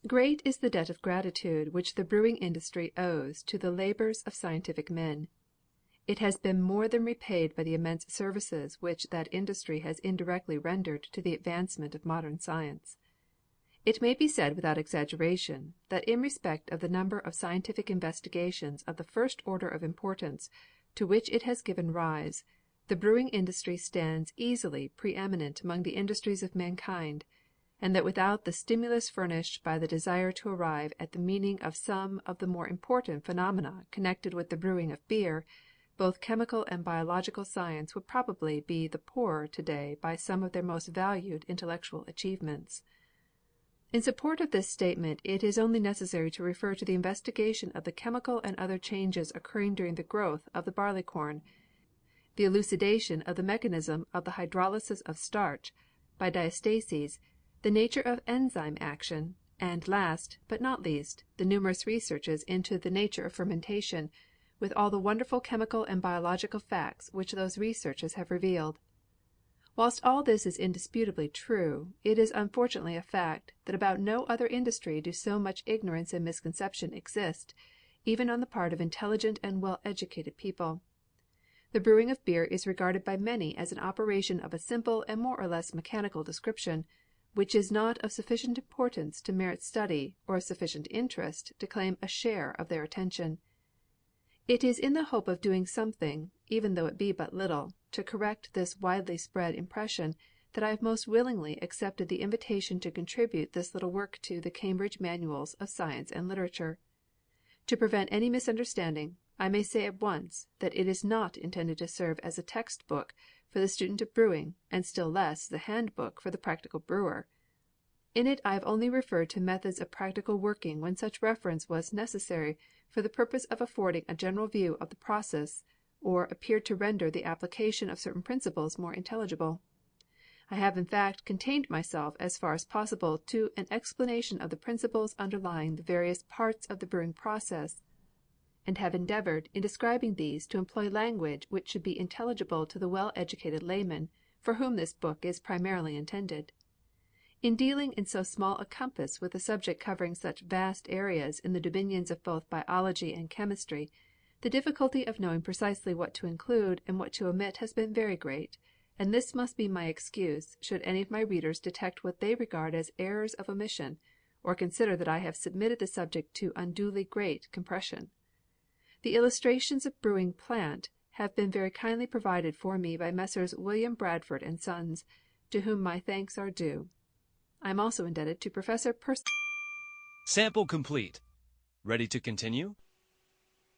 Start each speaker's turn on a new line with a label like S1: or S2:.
S1: Great is the debt of gratitude which the brewing industry owes to the labors of scientific men. It has been more than repaid by the immense services which that industry has indirectly rendered to the advancement of modern science. It may be said without exaggeration that in respect of the number of scientific investigations of the first order of importance to which it has given rise, the brewing industry stands easily preeminent among the industries of mankind, and that without the stimulus furnished by the desire to arrive at the meaning of some of the more important phenomena connected with the brewing of beer, both chemical and biological science would probably be the poorer today by some of their most valued intellectual achievements. In support of this statement it is only necessary to refer to the investigation of the chemical and other changes occurring during the growth of the barley corn, the elucidation of the mechanism of the hydrolysis of starch by diastases, the nature of enzyme action, and last, but not least, the numerous researches into the nature of fermentation, with all the wonderful chemical and biological facts which those researches have revealed. Whilst all this is indisputably true, it is unfortunately a fact that about no other industry do so much ignorance and misconception exist, even on the part of intelligent and well educated people. The brewing of beer is regarded by many as an operation of a simple and more or less mechanical description, which is not of sufficient importance to merit study or of sufficient interest to claim a share of their attention. It is in the hope of doing something, even though it be but little, to correct this widely spread impression that I have most willingly accepted the invitation to contribute this little work to the Cambridge Manuals of Science and Literature. To prevent any misunderstanding, I may say at once that it is not intended to serve as a text book for the student of brewing, and still less as a handbook for the practical brewer. In it I have only referred to methods of practical working when such reference was necessary for the purpose of affording a general view of the process, or appeared to render the application of certain principles more intelligible. I have in fact contained myself as far as possible to an explanation of the principles underlying the various parts of the brewing process, and have endeavored in describing these to employ language which should be intelligible to the well-educated layman, for whom this book is primarily intended. In dealing in so small a compass with a subject covering such vast areas in the dominions of both biology and chemistry, the difficulty of knowing precisely what to include and what to omit has been very great, and this must be my excuse should any of my readers detect what they regard as errors of omission, or consider that I have submitted the subject to unduly great compression. The illustrations of brewing plant have been very kindly provided for me by Messrs. William Bradford and Sons, to whom my thanks are due. I am also indebted to Professor Percy.
S2: Sample complete. Ready to continue?